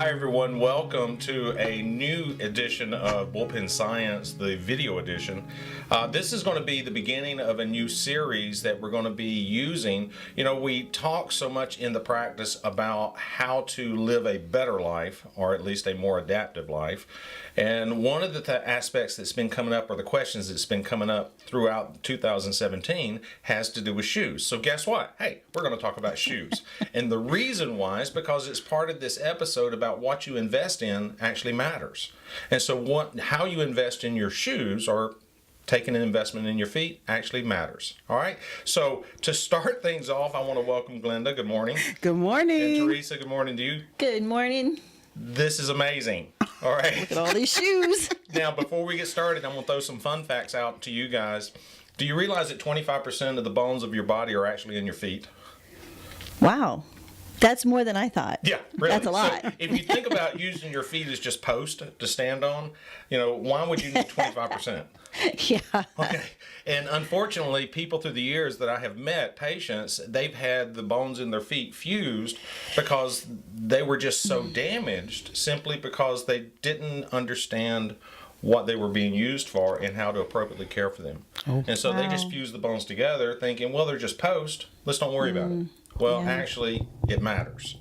Hi everyone, welcome to a new edition of Bullpen Science, the video edition. This is going to be the beginning of a new series that we're going to be using. You know, we talk so much in the practice about how to live a better life, or at least a more adaptive life. And one of the aspects that's been coming up, or the questions that's been coming up throughout 2017, has to do with shoes. So guess what? Hey, we're going to talk about shoes. And the reason why is because it's part of this episode about what you invest in actually matters. And so how you invest in your shoes, or taking an investment in your feet, actually matters. All right? So to start things off, I want to welcome Glenda. Good morning. Good morning. And Teresa, good morning to you. Good morning. This is amazing. All right. Look at all these shoes. Now, before we get started, I'm going to throw some fun facts out to you guys. Do you realize that 25% of the bones of your body are actually in your feet? Wow. That's more than I thought. Yeah, really. That's a lot. So if you think about using your feet as just post to stand on, you know, why would you need 25%? Yeah. Okay. And unfortunately, people through the years that I have met, patients, they've had the bones in their feet fused because they were just so damaged simply because they didn't understand what they were being used for and how to appropriately care for them. And so they just fused the bones together thinking, well, they're just post. Let's don't worry about it. Well, actually, it matters.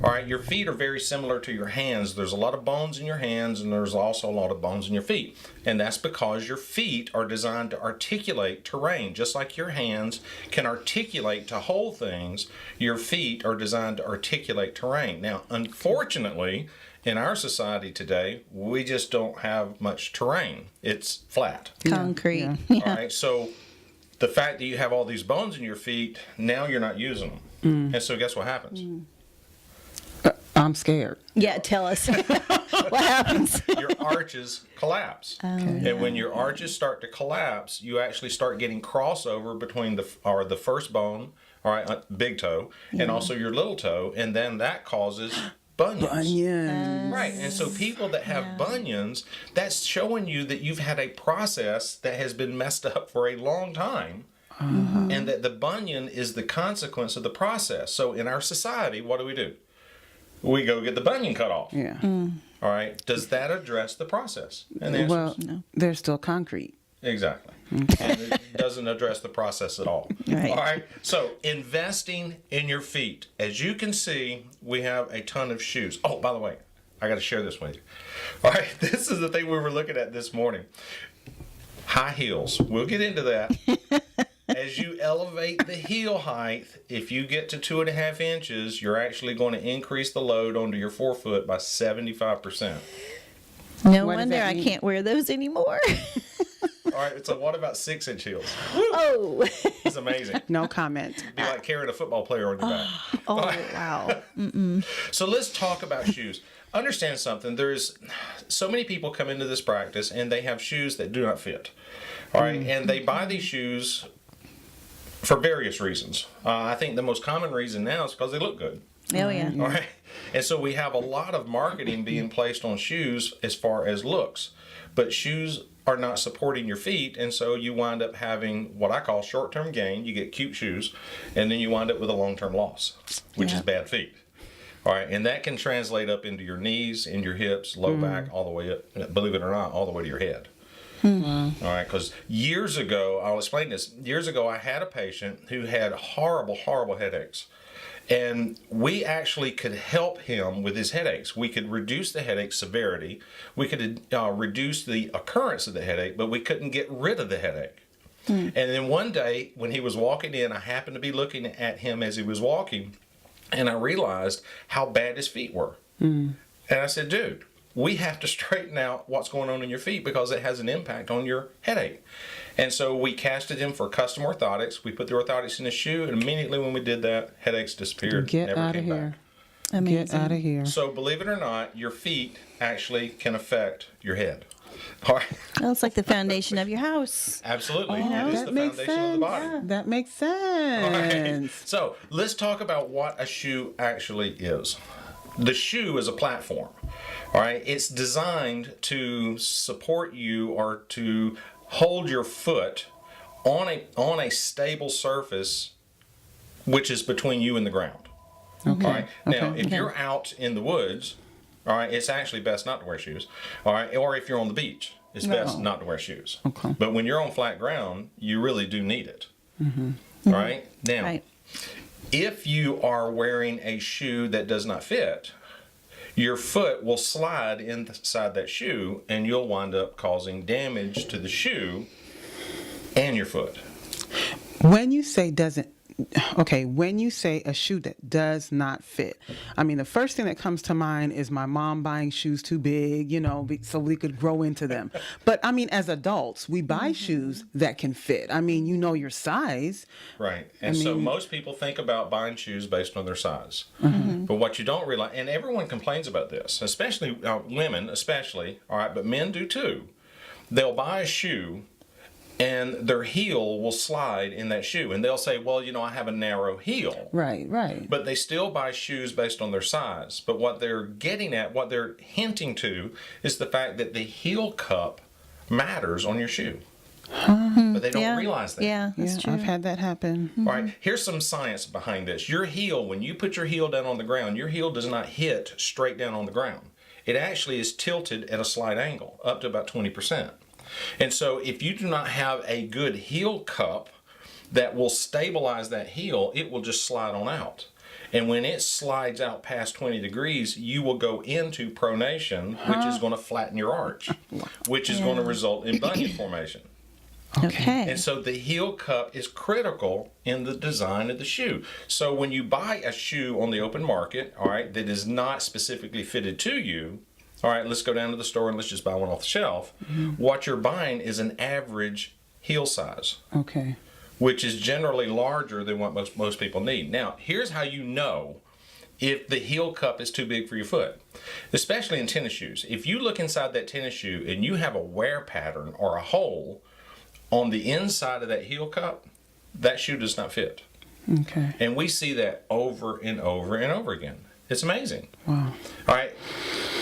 All right, your feet are very similar to your hands. There's a lot of bones in your hands, and there's also a lot of bones in your feet. And that's because your feet are designed to articulate terrain. Just like your hands can articulate to hold things, your feet are designed to articulate terrain. Now, unfortunately, in our society today, we just don't have much terrain. It's flat. Concrete. All right, so the fact that you have all these bones in your feet, now you're not using them. And so guess what happens? I'm scared. Yeah, tell us. What happens? Your arches collapse. And when your arches start to collapse, you actually start getting crossover between the first bone, all right, big toe, and also your little toe, and then that causes bunions. Right. And so people that have bunions, that's showing you that you've had a process that has been messed up for a long time. And that the bunion is the consequence of the process. So in our society, what do? We go get the bunion cut off. Yeah. All right. Does that address the process? And the answer is Well, there's still concrete. exactly. And it doesn't address the process at all. Right. All right. So investing in your feet. As you can see, we have a ton of shoes. Oh, by the way, I got to share this with you. All right. This is the thing we were looking at this morning. High heels. We'll get into that. As you elevate the heel height, if you get to 2.5 inches, you're actually going to increase the load onto your forefoot by 75%. No What does wonder that I mean? can't wear those anymore. All right, so what about 6-inch heels? Oh. It's amazing. No comment. It'd be like carrying a football player on your back. Oh, wow. So let's talk about shoes. Understand something. There's so many people come into this practice and they have shoes that do not fit. All right, and they buy these shoes for various reasons. I think the most common reason now is because they look good. Oh, yeah. All right. And so we have a lot of marketing being placed on shoes as far as looks. But shoes are not supporting your feet, and so you wind up having what I call short-term gain. You get cute shoes, and then you wind up with a long-term loss, which is bad feet. All right, and that can translate up into your knees, in your hips, low back, all the way up, believe it or not, all the way to your head. All right, because years ago, I'll explain this. Years ago, I had a patient who had horrible, horrible headaches. And we actually could help him with his headaches. We could reduce the headache severity. We could reduce the occurrence of the headache, but we couldn't get rid of the headache. And then one day, when he was walking in, I happened to be looking at him as he was walking, and I realized how bad his feet were. And I said, dude, we have to straighten out what's going on in your feet because it has an impact on your headache. And so we casted him for custom orthotics. We put the orthotics in his shoe, and immediately when we did that, headaches disappeared. Get never out came of here. back. Amazing. Get out of here. So believe it or not, your feet actually can affect your head. All right. Well, it's like the foundation of your house. Absolutely. Oh, It is that the makes foundation of the body. sense. That makes All right. sense. So let's talk about what a shoe actually is. The shoe is a platform. All right. It's designed to support you or to hold your foot on a stable surface, which is between you and the ground. Okay. All right. Now, Okay. if you're out in the woods all right, it's actually best not to wear shoes. All right, or if you're on the beach, it's best not to wear shoes. Okay. But when you're on flat ground, you really do need it. All right? Now, Right. if you are wearing a shoe that does not fit, your foot will slide inside that shoe and you'll wind up causing damage to the shoe and your foot. When you say when you say a shoe that does not fit, I mean, the first thing that comes to mind is my mom buying shoes too big, so we could grow into them. But I mean, as adults, we buy shoes that can fit. I mean, you know your size. Right. And so most people think about buying shoes based on their size. But what you don't realize, and everyone complains about this, especially women, all right, but men do too. They'll buy a shoe and their heel will slide in that shoe. And they'll say, well, I have a narrow heel. Right. But they still buy shoes based on their size. But what they're getting at, what they're hinting to, is the fact that the heel cup matters on your shoe. But they don't realize that. Yeah, that's true. I've had that happen. All right, here's some science behind this. Your heel, when you put your heel down on the ground, your heel does not hit straight down on the ground. It actually is tilted at a slight angle, up to about 20%. And so if you do not have a good heel cup that will stabilize that heel, it will just slide on out. And when it slides out past 20 degrees, you will go into pronation, which is going to flatten your arch, which is going to result in bunion formation. Okay. And so the heel cup is critical in the design of the shoe. So when you buy a shoe on the open market, all right, that is not specifically fitted to you, all right, let's go down to the store and let's just buy one off the shelf. What you're buying is an average heel size, Okay. which is generally larger than what most people need. Now, here's how you know if the heel cup is too big for your foot, especially in tennis shoes. If you look inside that tennis shoe and you have a wear pattern or a hole on the inside of that heel cup, that shoe does not fit. Okay. And we see that over and over and over again. It's amazing. Wow. All right.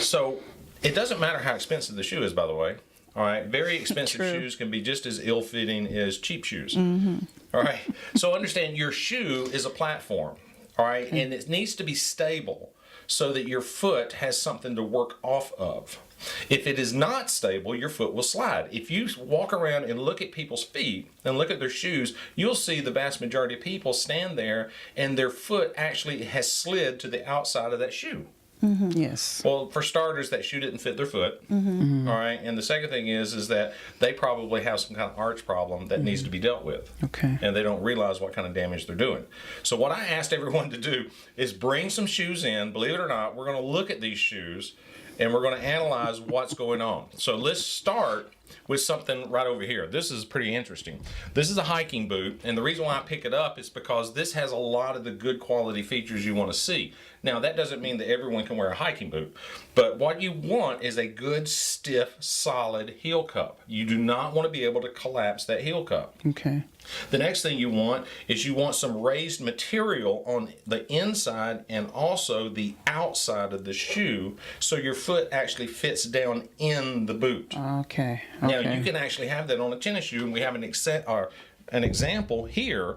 So it doesn't matter how expensive the shoe is, by the way. All right. Very expensive True. shoes can be just as ill-fitting as cheap shoes. All right. So understand your shoe is a platform. All right. And it needs to be stable so that your foot has something to work off of. If it is not stable, your foot will slide. If you walk around and look at people's feet and look at their shoes, you'll see the vast majority of people stand there and their foot actually has slid to the outside of that shoe. Yes. Well, for starters, that shoe didn't fit their foot. All right. And the second thing is that they probably have some kind of arch problem that needs to be dealt with. Okay. And they don't realize what kind of damage they're doing. So what I asked everyone to do is bring some shoes in. Believe it or not, we're going to look at these shoes and we're going to analyze what's going on. So let's start with something right over here. This is pretty interesting. This is a hiking boot, and the reason why I pick it up is because this has a lot of the good quality features you want to see. Now, that doesn't mean that everyone can wear a hiking boot, but what you want is a good, stiff, solid heel cup. You do not want to be able to collapse that heel cup. Okay. The next thing you want is you want some raised material on the inside and also the outside of the shoe so your foot actually fits down in the boot. Okay. Now, you can actually have that on a tennis shoe, and we have an example here.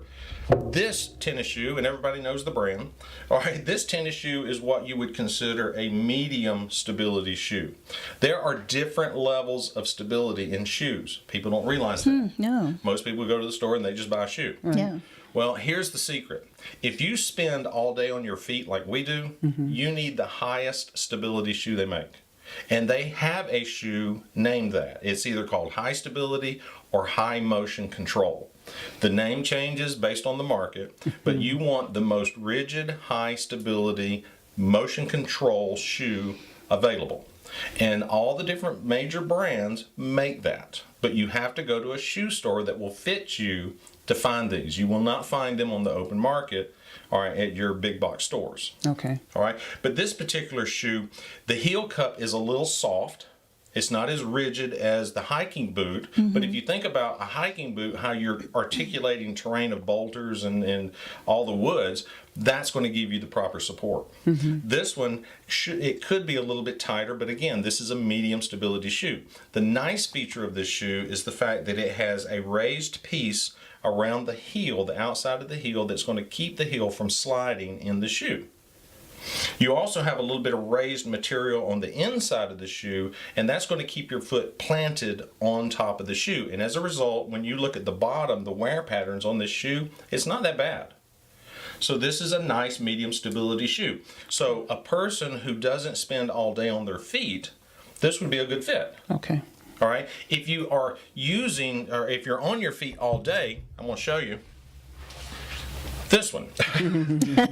This tennis shoe, and everybody knows the brand, all right, this tennis shoe is what you would consider a medium stability shoe. There are different levels of stability in shoes. People don't realize that. No. Most people go to the store and they just buy a shoe. Yeah. Well, here's the secret. If you spend all day on your feet like we do, you need the highest stability shoe they make. And they have a shoe named that. It's either called high stability or high motion control. The name changes based on the market, but you want the most rigid, high stability, motion control shoe available. And all the different major brands make that. But you have to go to a shoe store that will fit you to find these. You will not find them on the open market or at your big box stores. Okay. All right. But this particular shoe, the heel cup is a little soft. It's not as rigid as the hiking boot. But if you think about a hiking boot, how you're articulating terrain of boulders and all the woods, that's going to give you the proper support. This one, it could be a little bit tighter, but again, this is a medium stability shoe. The nice feature of this shoe is the fact that it has a raised piece around the heel, the outside of the heel, that's going to keep the heel from sliding in the shoe. You also have a little bit of raised material on the inside of the shoe, and that's going to keep your foot planted on top of the shoe. And as a result, when you look at the bottom, the wear patterns on this shoe, it's not that bad. So this is a nice medium stability shoe. So a person who doesn't spend all day on their feet, this would be a good fit. Okay. All right. If you are using, or if you're on your feet all day, I'm going to show you this one.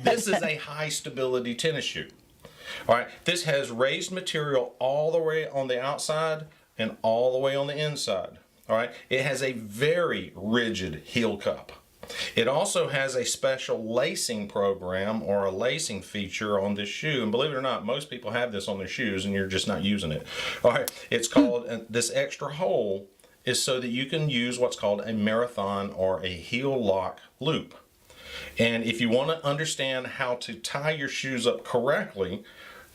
This is a high stability tennis shoe. All right. This has raised material all the way on the outside and all the way on the inside. All right. It has a very rigid heel cup. It also has a special lacing program or a lacing feature on this shoe. And believe it or not, most people have this on their shoes and you're just not using it. All right. It's called, this extra hole is so that you can use what's called a marathon or a heel lock loop. And if you want to understand how to tie your shoes up correctly,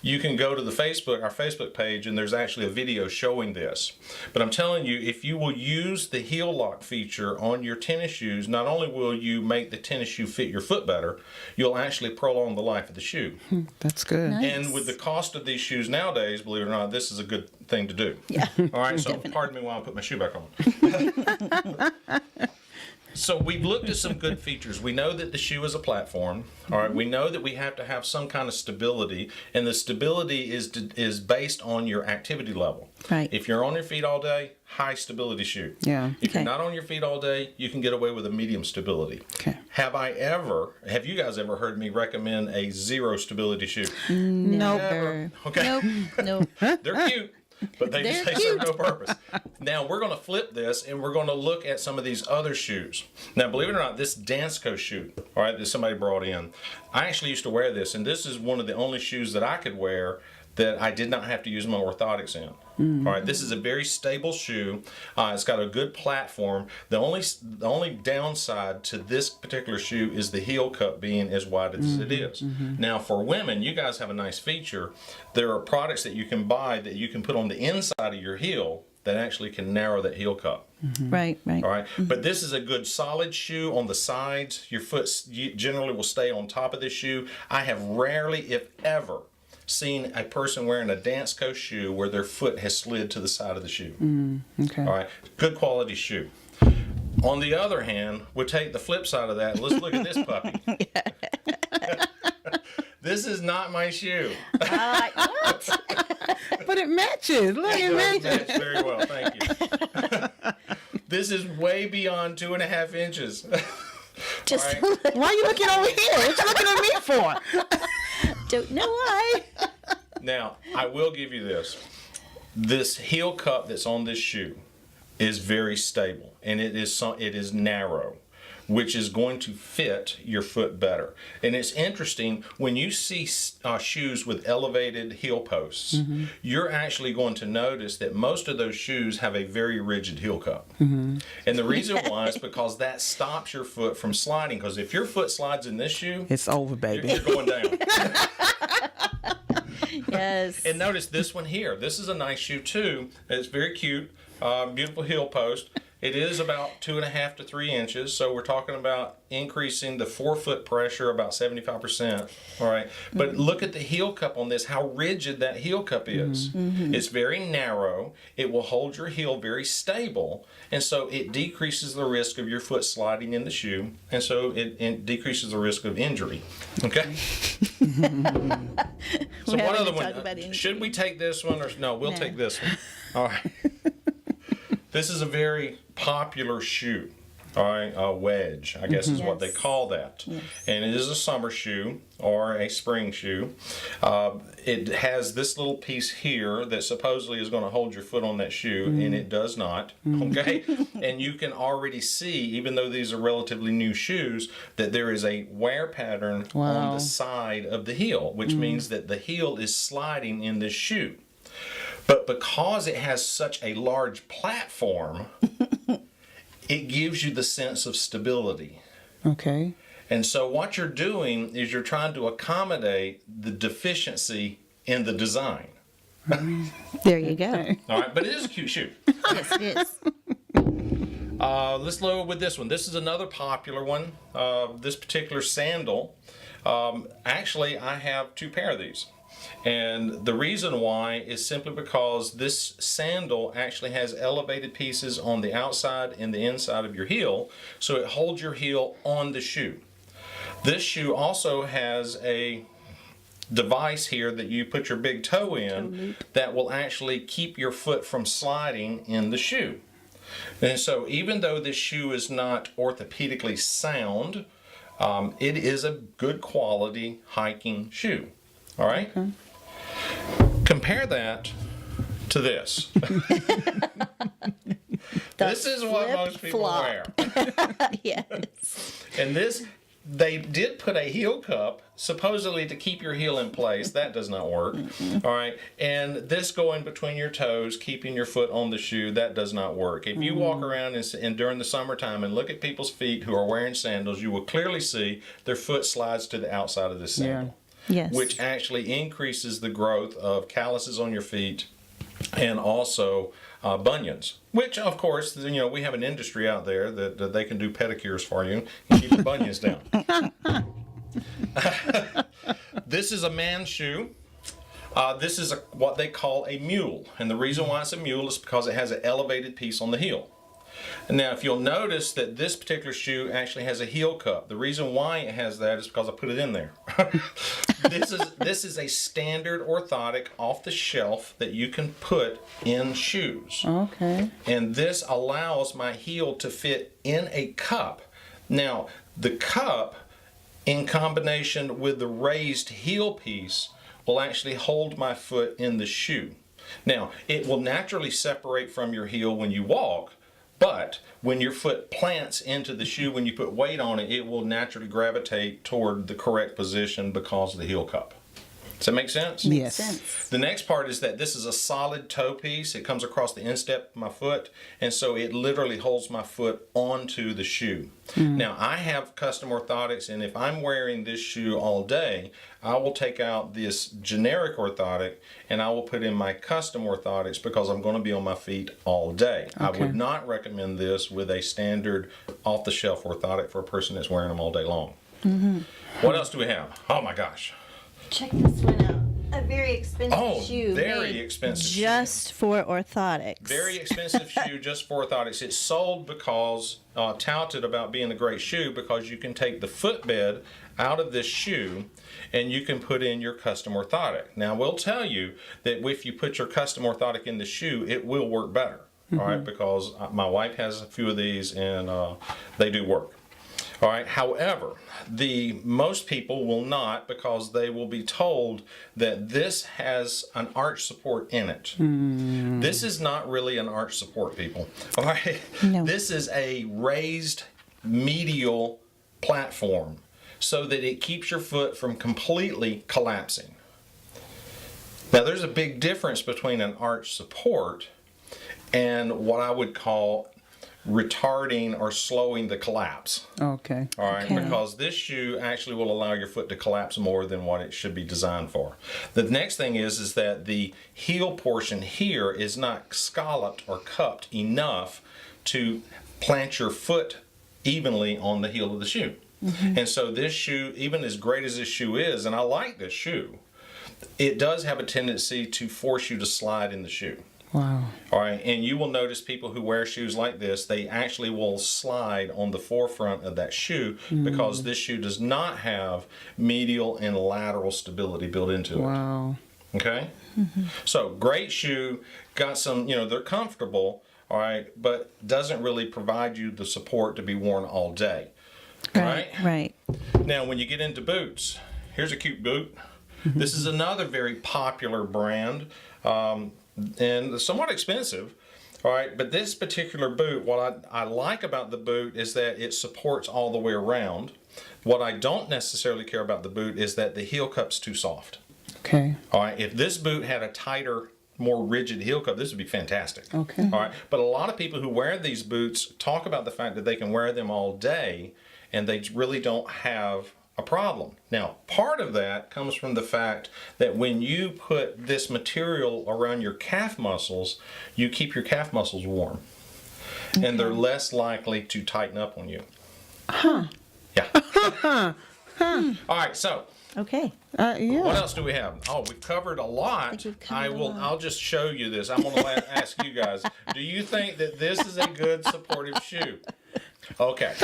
you can go to our Facebook page, and there's actually a video showing this. But I'm telling you, if you will use the heel lock feature on your tennis shoes, not only will you make the tennis shoe fit your foot better, you'll actually prolong the life of the shoe. That's good. Nice. And with the cost of these shoes nowadays, believe it or not, this is a good thing to do. Yeah. All right, so Definitely. pardon me while I put my shoe back on. So we've looked at some good features. We know that the shoe is a platform. All right. We know that we have to have some kind of stability, and the stability is based on your activity level. Right. If you're on your feet all day, high stability shoe. Yeah. If you're Okay. not on your feet all day, you can get away with a medium stability. Okay. Have you guys ever heard me recommend a zero stability shoe? Nope. Never. Okay. Nope. They're cute, but they They're serve no purpose. Now we're going to flip this, and we're going to look at some of these other shoes. Now, believe it or not, this Dansko shoe, all right, that somebody brought in, I actually used to wear this, and this is one of the only shoes that I could wear that I did not have to use my orthotics in. All right, this is a very stable shoe. It's got a good platform. The only downside to this particular shoe is the heel cup being as wide as it is. Now, for women, you guys have a nice feature. There are products that you can buy that you can put on the inside of your heel that actually can narrow that heel cup. Right. All right, but this is a good solid shoe on the sides. Your foot generally will stay on top of this shoe. I have rarely, if ever, seen a person wearing a Dansko shoe where their foot has slid to the side of the shoe. Okay. All right, good quality shoe. On the other hand, we'll take the flip side of that. Let's look at this puppy. This is not my shoe. What? But it matches. Look, it It does matches. match very well, thank you. This is way beyond 2.5 inches. Just All right. Why are you looking over here? What you looking at me for? don't know why. Now, I will give you this. This heel cup that's on this shoe is very stable, and it is narrow, which is going to fit your foot better. And it's interesting, when you see shoes with elevated heel posts, you're actually going to notice that most of those shoes have a very rigid heel cup. And the reason why is because that stops your foot from sliding, because if your foot slides in this shoe, It's over, baby. you're going down. Yes. And notice this one here. This is a nice shoe too. It's very cute, beautiful heel post. It is about 2.5 to 3 inches, so we're talking about increasing the forefoot pressure about 75%. All right, but look at the heel cup on this. How rigid that heel cup is. It's very narrow. It will hold your heel very stable, and so it decreases the risk of your foot sliding in the shoe, and so it decreases the risk of injury. Okay. So We what haven't other talked about one? injury. Should we take this one or no? We'll No. take this one. All right. This is a very popular shoe. All right, a wedge, I guess is what they Yes. call that. Yes. And it is a summer shoe or a spring shoe. It has this little piece here that supposedly is going to hold your foot on that shoe, and it does not. Okay? And you can already see, even though these are relatively new shoes, that there is a wear pattern on Wow. the side of the heel, which means that the heel is sliding in this shoe. But because it has such a large platform, it gives you the sense of stability. Okay. And so what you're doing is you're trying to accommodate the deficiency in the design. There you go. All right, but it is a cute shoe. Yes, it is. Let's load with this one. This is another popular one. This particular sandal Actually, I have 2 pair of these. And the reason why is simply because this sandal actually has elevated pieces on the outside and the inside of your heel, so it holds your heel on the shoe. This shoe also has a device here that you put your big toe in that will actually keep your foot from sliding in the shoe. And so even though this shoe is not orthopedically sound, it is a good quality hiking shoe. All right? Okay. Compare that to this. This is what most people wear. Yes. And this, they did put a heel cup supposedly to keep your heel in place. That does not work. All right. And this going between your toes, keeping your foot on the shoe, that does not work. If you walk around and during the summertime and look at people's feet who are wearing sandals, you will clearly see their foot slides to the outside of the sandal. Yes. Which actually increases the growth of calluses on your feet and also bunions. Which, of course, you know, we have an industry out there that they can do pedicures for you and keep the bunions down. This is a man's shoe. This is what they call a mule. And the reason why it's a mule is because it has an elevated piece on the heel. Now, if you'll notice that this particular shoe actually has a heel cup. The reason why it has that is because I put it in there. This is a standard orthotic off the shelf that you can put in shoes. Okay. And this allows my heel to fit in a cup. Now, the cup, in combination with the raised heel piece, will actually hold my foot in the shoe. Now, it will naturally separate from your heel when you walk, but when your foot plants into the shoe, when you put weight on it, it will naturally gravitate toward the correct position because of the heel cup. Does that make sense? Yes. Makes sense. The next part is that this is a solid toe piece. It comes across the instep of my foot, and so it literally holds my foot onto the shoe. Now, I have custom orthotics, and if I'm wearing this shoe all day, I will take out this generic orthotic and I will put in my custom orthotics because I'm going to be on my feet all day. I would not recommend this with a standard off-the-shelf orthotic for a person that's wearing them all day long. What else do we have? Oh my gosh. Check this one out. A very expensive shoe. Very made expensive shoe. just for orthotics. Very expensive shoe just for orthotics. It's sold because, touted about being a great shoe because you can take the footbed out of this shoe and you can put in your custom orthotic. Now, we'll tell you that if you put your custom orthotic in the shoe, it will work better, all right, because my wife has a few of these and they do work. All right. However, most people will not because they will be told that this has an arch support in it. This is not really an arch support, people. All right. No. This is a raised medial platform so that it keeps your foot from completely collapsing. Now, there's a big difference between an arch support and what I would call retarding or slowing the collapse. Okay. All right, Okay. because this shoe actually will allow your foot to collapse more than what it should be designed for. The next thing is that the heel portion here is not scalloped or cupped enough to plant your foot evenly on the heel of the shoe. And so this shoe, even as great as this shoe is, and I like this shoe, it does have a tendency to force you to slide in the shoe. Wow. All right, and you will notice people who wear shoes like this, they actually will slide on the forefront of that shoe because this shoe does not have medial and lateral stability built into it. Wow. Okay? So, great shoe, got some, they're comfortable, all right, but doesn't really provide you the support to be worn all day. All right? Right. Now, when you get into boots, here's a cute boot. This is another very popular brand. And somewhat expensive, all right, but this particular boot, what I like about the boot is that it supports all the way around. What I don't necessarily care about the boot is that the heel cup's too soft. Okay. All right, if this boot had a tighter, more rigid heel cup, this would be fantastic. Okay. All right, but a lot of people who wear these boots talk about the fact that they can wear them all day and they really don't have a problem. Now, part of that comes from the fact that when you put this material around your calf muscles, you keep your calf muscles warm. And they're less likely to tighten up on you. Huh. Yeah. All right, so Okay. Yeah. what else do we have? Oh, we've covered a lot. think we've covered a lot. I'll just show you this. I'm going to ask you guys. Do you think that this is a good supportive shoe? Okay.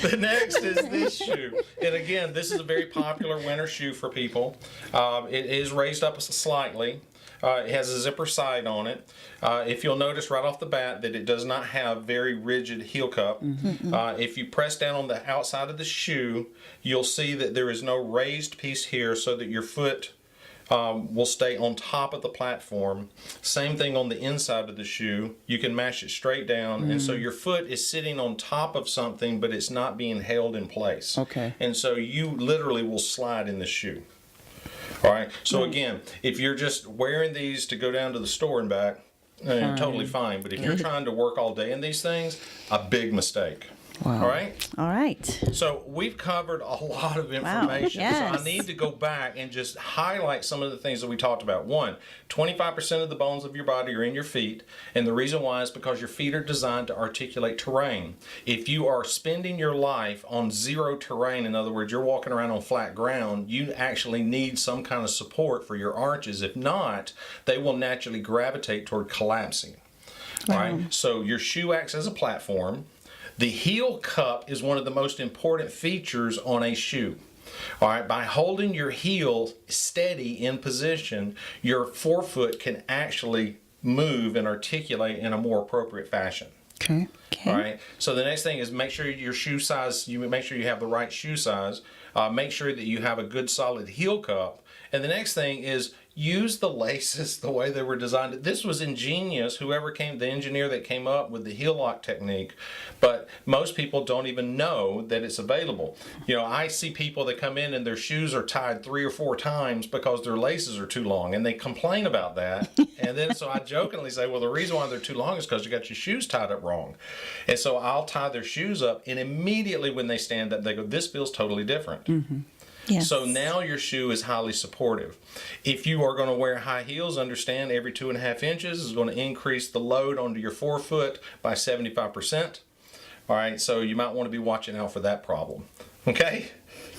The next is this shoe. And again, this is a very popular winter shoe for people. It is raised up slightly. It has a zipper side on it. If you'll notice right off the bat that it does not have very rigid heel cup. If you press down on the outside of the shoe, you'll see that there is no raised piece here so that your foot will stay on top of the platform. Same thing on the inside of the shoe. You can mash it straight down, and so your foot is sitting on top of something, but it's not being held in place. Okay. And so you literally will slide in the shoe. All right. So again, if you're just wearing these to go down to the store and back, totally fine. But if you're trying to work all day in these things, a big mistake. Wow. All right. All right. So we've covered a lot of information. Yes. So I need to go back and just highlight some of the things that we talked about. One, 25% of the bones of your body are in your feet. And the reason why is because your feet are designed to articulate terrain. If you are spending your life on zero terrain, in other words, you're walking around on flat ground, you actually need some kind of support for your arches. If not, they will naturally gravitate toward collapsing. All right. So your shoe acts as a platform. The heel cup is one of the most important features on a shoe. All right, by holding your heel steady in position, your forefoot can actually move and articulate in a more appropriate fashion. Okay. All right. So the next thing is make sure your shoe size. You make sure you have the right shoe size. Make sure that you have a good solid heel cup. And the next thing is use the laces the way they were designed. This was ingenious, the engineer that came up with the heel lock technique, but most people don't even know that it's available. You know, I see people that come in and their shoes are tied 3 or 4 times because their laces are too long, and they complain about that. And then so I jokingly say, well, the reason why they're too long is because you got your shoes tied up wrong. And so I'll tie their shoes up, and immediately when they stand up, they go, this feels totally different. Mm-hmm. Yes. So now your shoe is highly supportive. If you are going to wear high heels, understand every 2.5 inches is going to increase the load onto your forefoot by 75%. All right, so you might want to be watching out for that problem. Okay?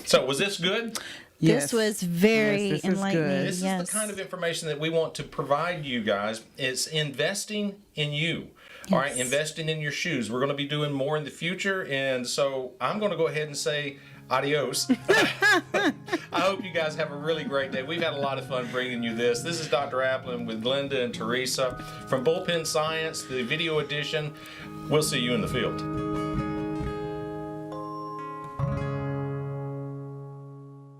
So was this good? This was very Yes, this is enlightening. good. This Yes. is the kind of information that we want to provide you guys. It's investing in you. All right, investing in your shoes. We're going to be doing more in the future, and so I'm going to go ahead and say adios. I hope you guys have a really great day. We've had a lot of fun bringing you this. This is Dr. Applin with Glenda and Teresa from Bullpen Science, the video edition. We'll see you in the field.